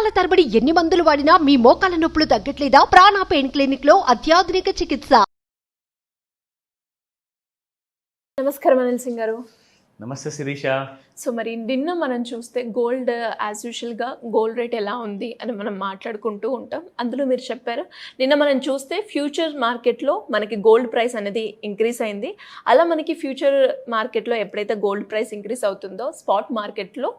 సంవత్సరాల తరబడి ఎన్ని మందులు వాడినా మీ మోకాల నొప్పులు తగ్గట్లేదా? ప్రాణ పెయిన్ క్లినిక్ లో అత్యాధునిక చికిత్స. నమస్కారం అనిల్ సింగ్ గారు. నమస్తే శిరీష. సో మరి నిన్న మనం చూస్తే గోల్డ్ యాజ్ యూజువల్గా గోల్డ్ రేట్ ఎలా ఉంది అని మనం మాట్లాడుకుంటూ ఉంటాం. అందులో మీరు చెప్పారు నిన్న మనం చూస్తే ఫ్యూచర్ మార్కెట్లో మనకి గోల్డ్ ప్రైస్ అనేది ఇంక్రీజ్ అయింది. అలా మనకి ఫ్యూచర్ మార్కెట్లో ఎప్పుడైతే గోల్డ్ ప్రైస్ ఇంక్రీజ్ అవుతుందో స్పాట్ మార్కెట్లో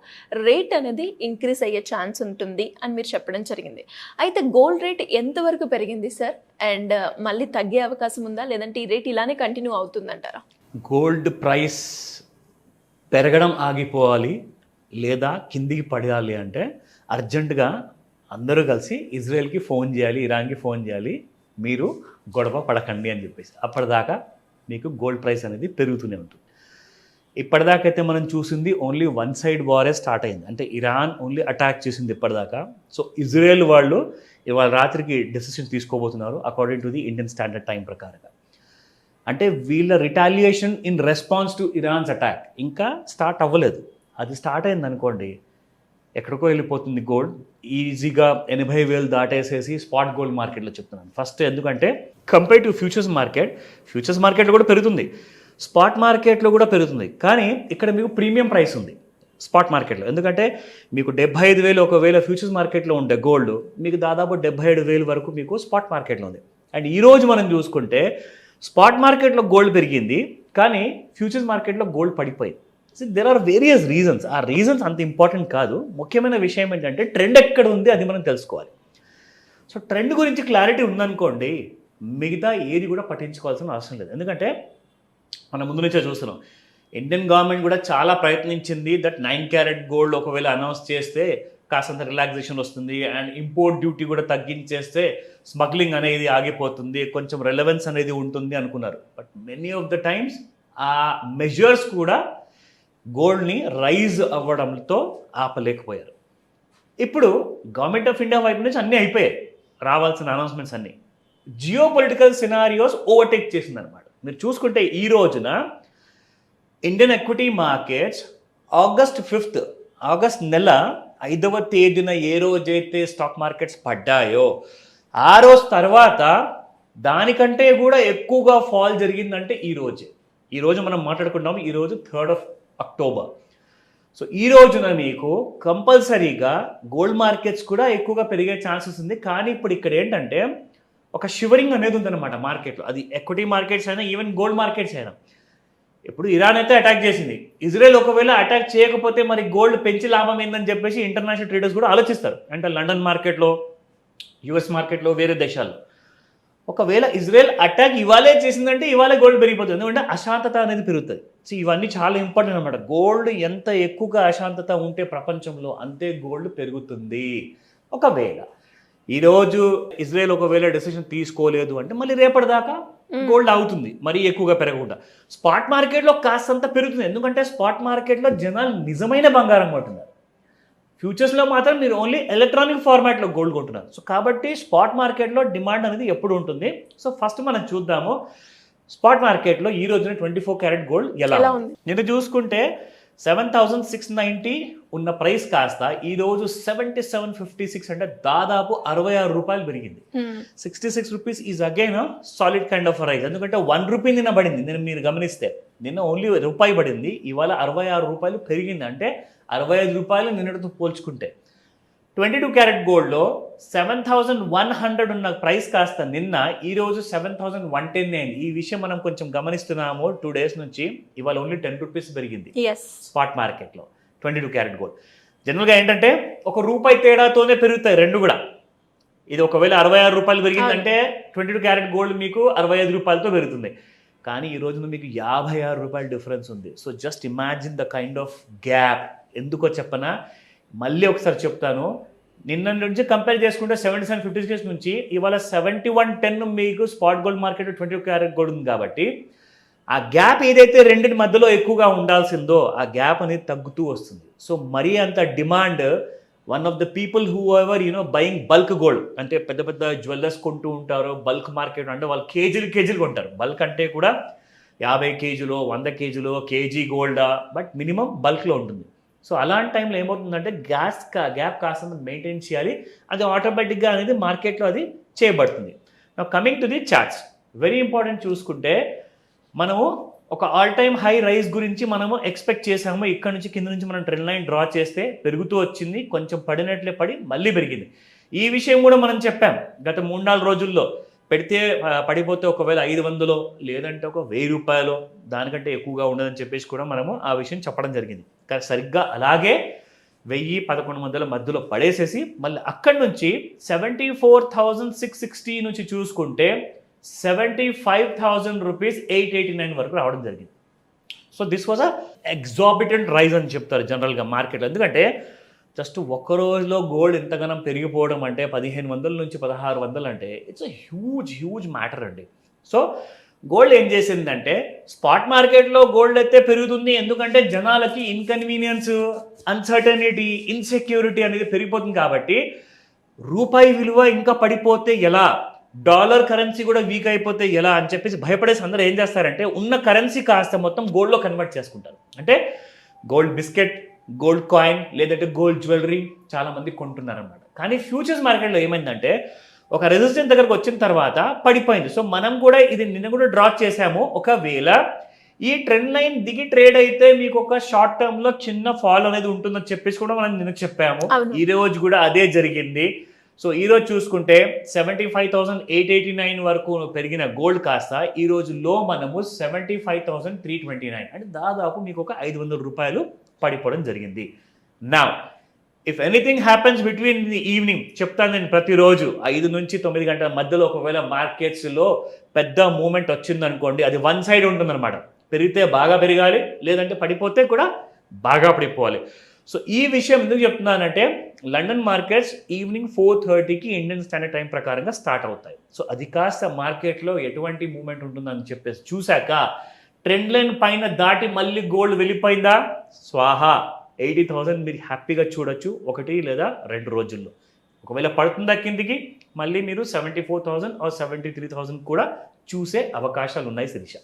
రేట్ అనేది ఇంక్రీజ్ అయ్యే ఛాన్స్ ఉంటుంది అని మీరు చెప్పడం జరిగింది. అయితే గోల్డ్ రేట్ ఎంతవరకు పెరిగింది సార్? అండ్ మళ్ళీ తగ్గే అవకాశం ఉందా, లేదంటే ఈ రేట్ ఇలానే కంటిన్యూ అవుతుందంటారా? గోల్డ్ ప్రైస్ పెరగడం ఆగిపోవాలి లేదా కిందికి పడాలి అంటే అర్జెంటుగా అందరూ కలిసి ఇజ్రాయెల్కి ఫోన్ చేయాలి, ఇరాన్కి ఫోన్ చేయాలి, మీరు గొడవ పడకండి అని చెప్పేసి. అప్పటిదాకా మీకు గోల్డ్ ప్రైస్ అనేది పెరుగుతూనే ఉంటుంది. ఇప్పటిదాకైతే మనం చూసింది ఓన్లీ వన్ సైడ్ వారే స్టార్ట్ అయింది. అంటే ఇరాన్ ఓన్లీ అటాక్ చేసింది ఇప్పటిదాకా. సో ఇజ్రాయెల్ వాళ్ళు ఇవాళ రాత్రికి డెసిషన్ తీసుకోబోతున్నారు according to the Indian Standard Time ప్రకారంగా. అంటే వీళ్ళ retaliation in response to Iran's attack ఇంకా స్టార్ట్ అవ్వలేదు. అది స్టార్ట్ అయింది అనుకోండి, ఎక్కడికో వెళ్ళిపోతుంది గోల్డ్. ఈజీగా 80,000 దాటేసేసి స్పాట్ గోల్డ్ మార్కెట్లో చెప్తున్నాను ఫస్ట్. ఎందుకంటే కంపేర్ టు ఫ్యూచర్స్ మార్కెట్లో కూడా పెరుగుతుంది, స్పాట్ మార్కెట్లో కూడా పెరుగుతుంది. కానీ ఇక్కడ మీకు ప్రీమియం ప్రైస్ ఉంది స్పాట్ మార్కెట్లో. ఎందుకంటే మీకు 75,000 ఒకవేళ ఫ్యూచర్స్ మార్కెట్లో ఉండే గోల్డ్ మీకు దాదాపు 77,000 వరకు మీకు స్పాట్ మార్కెట్లో ఉంది. అండ్ ఈరోజు మనం చూసుకుంటే స్పాట్ మార్కెట్లో గోల్డ్ పెరిగింది, కానీ ఫ్యూచర్స్ మార్కెట్లో గోల్డ్ పడిపోయింది. So there are various reasons. ఆ రీజన్స్ అంత ఇంపార్టెంట్ కాదు. ముఖ్యమైన విషయం ఏంటంటే ట్రెండ్ ఎక్కడ ఉంది అది మనం తెలుసుకోవాలి. సో ట్రెండ్ గురించి క్లారిటీ ఉందనుకోండి, మిగతా ఏది కూడా పట్టించుకోవాల్సిన అవసరం లేదు. ఎందుకంటే మనం ముందు నుంచే చూస్తున్నాం, ఇండియన్ గవర్నమెంట్ కూడా చాలా ప్రయత్నించింది దట్ 9 క్యారెట్ గోల్డ్ ఒకవేళ అనౌన్స్ చేస్తే కాసంత రిలాక్సేషన్ వస్తుంది, అండ్ ఇంపోర్ట్ డ్యూటీ కూడా తగ్గించేస్తే స్మగ్లింగ్ అనేది ఆగిపోతుంది, కొంచెం రెలవెన్స్ అనేది ఉంటుంది అనుకున్నారు. But many of the times ఆ మెజర్స్ కూడా గోల్డ్ని రైజ్ అవ్వడంతో ఆపలేకపోయారు. ఇప్పుడు గవర్నమెంట్ ఆఫ్ ఇండియా వైపు నుంచి అన్నీ అయిపోయాయి, రావాల్సిన అనౌన్స్మెంట్స్ అన్నీ. జియో పొలిటికల్ సినారియోస్ ఓవర్టేక్ చేసిందనమాట. మీరు చూసుకుంటే ఈ రోజున ఇండియన్ ఎక్విటీ మార్కెట్స్ ఆగస్ట్ నెల 5వ తేదీన ఏ రోజైతే స్టాక్ మార్కెట్స్ పడ్డాయో ఆ రోజు తర్వాత దానికంటే కూడా ఎక్కువగా ఫాల్ జరిగిందంటే ఈరోజు మనం మాట్లాడుకుంటాము. ఈరోజు 3rd of October. సో ఈ రోజున మీకు కంపల్సరీగా గోల్డ్ మార్కెట్స్ కూడా ఎక్కువగా పెరిగే ఛాన్సెస్ ఉంది. కానీ ఇప్పుడు ఇక్కడ ఏంటంటే ఒక షివరింగ్ అనేది ఉందన్నమాట మార్కెట్లో. అది ఎక్విటీ మార్కెట్స్ అయినా ఈవెన్ గోల్డ్ మార్కెట్స్ అయినా. ఇప్పుడు ఇరాన్ అయితే అటాక్ చేసింది, ఇజ్రాయెల్ ఒకవేళ అటాక్ చేయకపోతే మరి గోల్డ్ పెంచి లాభం ఏందని చెప్పేసి ఇంటర్నేషనల్ ట్రేడర్స్ కూడా ఆలోచిస్తారు. అంటే లండన్ మార్కెట్లో, యుఎస్ మార్కెట్లో, వేరే దేశాల్లో. ఒకవేళ ఇజ్రాయెల్ అటాక్ ఇవాళే చేసిందంటే ఇవాళే గోల్డ్ పెరిగిపోతుంది, ఎందుకంటే అశాంతత అనేది పెరుగుతుంది. సో ఇవన్నీ చాలా ఇంపార్టెంట్ అనమాట. గోల్డ్ ఎంత ఎక్కువగా అశాంతత ఉంటే ప్రపంచంలో అంతే గోల్డ్ పెరుగుతుంది. ఒకవేళ ఈరోజు ఇజ్రాయెల్ ఒకవేళ డెసిషన్ తీసుకోలేదు అంటే మళ్ళీ రేపటిదాకా గోల్డ్ అవుతుంది, మరీ ఎక్కువగా పెరగకుండా. స్పాట్ మార్కెట్లో కాస్తంత పెరుగుతుంది, ఎందుకంటే స్పాట్ మార్కెట్లో జనాలు నిజమైన బంగారం కొంటున్నారు. ఫ్యూచర్స్లో మాత్రం మీరు ఓన్లీ ఎలక్ట్రానిక్ ఫార్మాట్లో గోల్డ్ కొంటున్నారు. సో కాబట్టి స్పాట్ మార్కెట్లో డిమాండ్ అనేది ఎప్పుడు ఉంటుంది. సో ఫస్ట్ మనం చూద్దాము స్పాట్ మార్కెట్లో ఈ రోజున 24 క్యారెట్ గోల్డ్ ఎలా ఉంది. నేను చూసుకుంటే 7,690 ఉన్న ప్రైస్ కాస్త ఈరోజు 7756, అంటే దాదాపు 66 రూపాయలు పెరిగింది. 66 rupees is again solid kind of rise. ఎందుకంటే 1 రూపీ నిన్న పడింది, నేను మీరు గమనిస్తే నిన్న ఓన్లీ రూపాయి పడింది, ఇవాళ 66 రూపాయలు పెరిగింది. అంటే 65 రూపాయలు నిన్నటితో పోల్చుకుంటే. 22 క్యారెట్ గోల్డ్లో 7,100 ఉన్న ప్రైస్ కాస్త నిన్న ఈరోజు 7,110 అయింది. ఈ విషయం మనం కొంచెం గమనిస్తున్నాము 2 days నుంచి. ఇవాళ ఓన్లీ 10 రూపీస్ పెరిగింది స్పాట్ మార్కెట్లో 22 క్యారెట్ గోల్డ్. జనరల్గా ఏంటంటే ఒక రూపాయి తేడాతోనే పెరుగుతాయి రెండు కూడా. ఇది ఒకవేళ 66 రూపాయలు పెరిగిందంటే 22 క్యారెట్ గోల్డ్ మీకు 65 రూపాయలతో పెరుగుతుంది. కానీ ఈ రోజున మీకు 56 రూపాయల డిఫరెన్స్ ఉంది. So just imagine the kind of gap. ఎందుకో చెప్పనా, మళ్ళీ ఒకసారి చెప్తాను. నిన్న నుంచి కంపేర్ చేసుకుంటే 7756 నుంచి ఇవాళ 7110 మీకు spot gold market 22 carat gold ఉంది. కాబట్టి ఆ గ్యాప్ ఏదైతే రెండింటి మధ్యలో ఎక్కువగా ఉండాల్సిందో ఆ గ్యాప్ అనేది తగ్గుతూ వస్తుంది. సో మరీ అంత demand, one of the people who ever buying bulk gold, అంటే పెద్ద పెద్ద జ్యువెలర్స్ కొంటూ ఉంటారు బల్క్ మార్కెట్, అంటే వాళ్ళు కేజీలు కొంటారు. బల్క్ అంటే కూడా 50 కేజీలో 100 కేజీలో కేజీ గోల్డా, బట్ మినిమం బల్క్లో ఉంటుంది. సో అలాంటి టైంలో ఏమవుతుందంటే గ్యాప్ కాస్త మెయింటైన్ చేయాలి, అది ఆటోమేటిక్గా అనేది మార్కెట్లో అది చేయబడుతుంది. నా coming to the charts, very important. చూసుకుంటే మనము ఒక ఆల్ టైమ్ హై రైజ్ గురించి మనము ఎక్స్పెక్ట్ చేసాము. ఇక్కడ నుంచి కింద నుంచి మనం ట్రెండ్ లైన్ డ్రా చేస్తే పెరుగుతూ వచ్చింది, కొంచెం పడినట్లే పడి మళ్ళీ పెరిగింది. ఈ విషయం కూడా మనం చెప్పాం గత 3-4 రోజుల్లో. పెడితే పడిపోతే ఒకవేళ 500 లేదంటే ఒక 1000 రూపాయలు, దానికంటే ఎక్కువగా ఉండదని చెప్పేసి కూడా మనము ఆ విషయం చెప్పడం జరిగింది. కానీ సరిగ్గా అలాగే 1000-1100 మధ్యలో పడేసేసి మళ్ళీ అక్కడి నుంచి 74,660 నుంచి చూసుకుంటే 75,000 రూపీస్ 889 వరకు రావడం జరిగింది. So this was a exorbitant rise అని చెప్తారు జనరల్గా మార్కెట్లో. ఎందుకంటే జస్ట్ ఒక్క రోజులో గోల్డ్ ఎంతగానో పెరిగిపోవడం అంటే 1500 నుంచి 1600 అంటే ఇట్స్ అ హ్యూజ్ మ్యాటర్ అండి. సో గోల్డ్ ఏం చేసిందంటే స్పాట్ మార్కెట్లో గోల్డ్ అయితే పెరుగుతుంది, ఎందుకంటే జనాలకి ఇన్కన్వీనియన్స్, అన్సర్టనిటీ, ఇన్సెక్యూరిటీ అనేది పెరిగిపోతుంది. కాబట్టి రూపాయి విలువ ఇంకా పడిపోతే ఎలా, డాలర్ కరెన్సీ కూడా వీక్ అయిపోతే ఎలా అని చెప్పేసి భయపడేసి అందరూ ఏం చేస్తారంటే ఉన్న కరెన్సీ కాస్త మొత్తం గోల్డ్లో కన్వర్ట్ చేసుకుంటారు. అంటే గోల్డ్ బిస్కెట్, గోల్డ్ కాయిన్, లేదంటే గోల్డ్ జ్యువెలరీ చాలా మంది కొంటున్నారు అన్నమాట. కానీ ఫ్యూచర్స్ మార్కెట్లో ఏమైందంటే ఒక రెసిస్టెన్స్ దగ్గరకు వచ్చిన తర్వాత పడిపోయింది. సో మనం కూడా ఇది నిన్న కూడా డ్రా చేసాము. ఒకవేళ ఈ ట్రెండ్ లైన్ దిగి ట్రేడ్ అయితే మీకు ఒక షార్ట్ టర్మ్ లో చిన్న ఫాల్ అనేది ఉంటుందని చెప్పేసి కూడా మనం నిన్న చెప్పాము. ఈ రోజు కూడా అదే జరిగింది. సో ఈ రోజు చూసుకుంటే 75,889 వరకు పెరిగిన గోల్డ్ కాస్త ఈ రోజు లో మనము 75,329, అంటే దాదాపు మీకు ఒక 500 రూపాయలు పడిపోవడం జరిగింది. నా if anything happens between the evening, చెప్తాను నేను ప్రతిరోజు 5 నుంచి 9 గంటల మధ్యలో ఒకవేళ మార్కెట్స్లో పెద్ద మూమెంట్ వచ్చిందనుకోండి, అది వన్ సైడ్ ఉంటుందన్నమాట. పెరిగితే బాగా పెరగాలి, లేదంటే పడిపోతే కూడా బాగా పడిపోవాలి. సో ఈ విషయం ఎందుకు చెప్తున్నానంటే లండన్ మార్కెట్స్ ఈవినింగ్ 4:30కి ఇండియన్ స్టాండర్డ్ టైం ప్రకారంగా స్టార్ట్ అవుతాయి. సో అది కాస్త మార్కెట్లో ఎటువంటి మూమెంట్ ఉంటుందని చెప్పేసి చూశాక ట్రెండ్ లైన్ పైన దాటి మళ్ళీ గోల్డ్ వెళ్ళిపోయిందా, స్వాహా 80,000 మీరు హ్యాపీగా చూడొచ్చు 1 లేదా 2 రోజుల్లో. ఒకవేళ పడుతుందా కిందికి, మళ్ళీ మీరు 74,000 or 73,000 కూడా చూసే అవకాశాలు ఉన్నాయి శిరీష.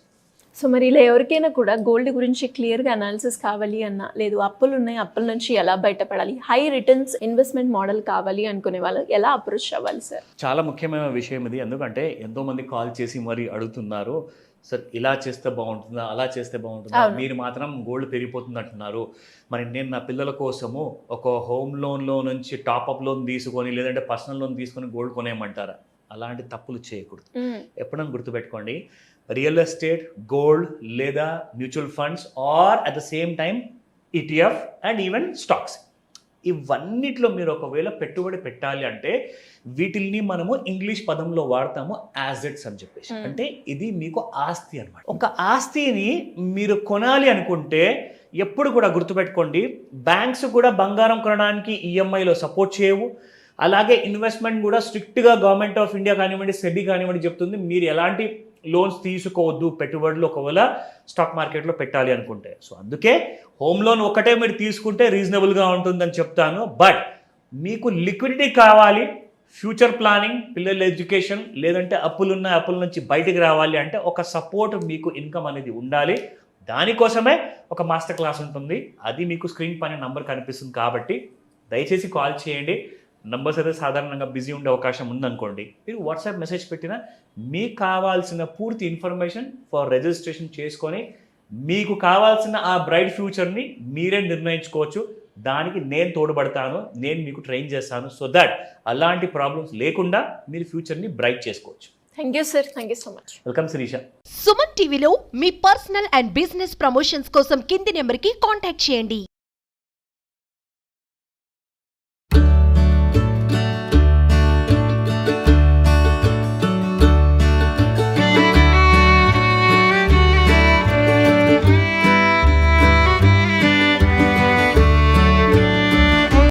సో మరి ఇలా ఎవరికైనా కూడా గోల్డ్ గురించి క్లియర్గా అనాలిసిస్ కావాలి అన్నా, లేదు అప్పులు ఉన్నాయి అప్పుల నుంచి ఎలా బయటపడాలి, హై రిటర్న్స్ ఇన్వెస్ట్మెంట్ మోడల్ కావాలి అనుకునే వాళ్ళు ఎలా అప్రోచ్ అవ్వాలి సార్? చాలా ముఖ్యమైన విషయం ఇది. ఎందుకంటే ఎంతోమంది కాల్ చేసి మరి అడుగుతున్నారు, సార్ ఇలా చేస్తే బాగుంటుందా, అలా చేస్తే బాగుంటుందా, మీరు మాత్రం గోల్డ్ పెరిగిపోతుంది అంటున్నారు, మరి నేను నా పిల్లల కోసము ఒక హోమ్ లోన్లో నుంచి టాప్అప్ లోన్ తీసుకొని లేదంటే పర్సనల్ లోన్ తీసుకొని గోల్డ్ కొనేయమంటారా? అలాంటి తప్పులు చేయకూడదు. ఎప్పుడైనా గుర్తుపెట్టుకోండి, రియల్ ఎస్టేట్, గోల్డ్ లేదా mutual funds are at the same time ETF and even stocks, ఇవన్నిట్లో మీరు ఒకవేళ పెట్టుబడి పెట్టాలి అంటే వీటిల్ని మనము ఇంగ్లీష్ పదంలో వాడతాము యాసెట్స్ అని చెప్పేసి. అంటే ఇది మీకు ఆస్తి అనమాట. ఒక ఆస్తిని మీరు కొనాలి అనుకుంటే ఎప్పుడు కూడా గుర్తుపెట్టుకోండి, బ్యాంక్స్ కూడా బంగారం కొనడానికి EMIలో సపోర్ట్ చేయవు. అలాగే ఇన్వెస్ట్మెంట్ కూడా స్ట్రిక్ట్గా గవర్నమెంట్ ఆఫ్ ఇండియా కానివ్వండి, సెబీ కానివ్వండి చెప్తుంది మీరు ఎలాంటి లోన్స్ తీసుకోవద్దు పెట్టుబడులు ఒకవేళ స్టాక్ మార్కెట్లో పెట్టాలి అనుకుంటే. సో అందుకే హోమ్ లోన్ ఒకటే మీరు తీసుకుంటే రీజనబుల్గా ఉంటుందని చెప్తాను. బట్ మీకు లిక్విడిటీ కావాలి, ఫ్యూచర్ ప్లానింగ్, పిల్లల ఎడ్యుకేషన్, లేదంటే అప్పుల నుంచి బయటికి రావాలి అంటే ఒక సపోర్ట్ మీకు ఇన్కమ్ అనేది ఉండాలి. దానికోసమే ఒక మాస్టర్ క్లాస్ ఉంటుంది, అది మీకు స్క్రీన్ పైన నంబర్ కనిపిస్తుంది. కాబట్టి దయచేసి కాల్ చేయండి. నంబర్స్ అయితే సాధారణంగా బిజీ ఉండే అవకాశం ఉందనుకోండి, మీరు వాట్సాప్ మెసేజ్ పెట్టినా మీకు కావాల్సిన పూర్తి ఇన్ఫర్మేషన్ ఫర్ రిజిస్ట్రేషన్ చేసుకొని మీకు కావాల్సిన ఆ బ్రైట్ ఫ్యూచర్ని మీరే నిర్ణయించుకోవచ్చు. దానికి నేను తోడ్పడతాను, నేను మీకు ట్రైన్ చేస్తాను, సో దట్ అలాంటి ప్రాబ్లమ్స్ లేకుండా మీరు ఫ్యూచర్ని బ్రైట్ చేసుకోవచ్చు. Thank you sir, thank you so much. Welcome Shirisha. Suman టీవీలో మీ పర్సనల్ అండ్ బిజినెస్ ప్రమోషన్స్ కోసం కింది నెంబర్కి కాంటాక్ట్ చేయండి.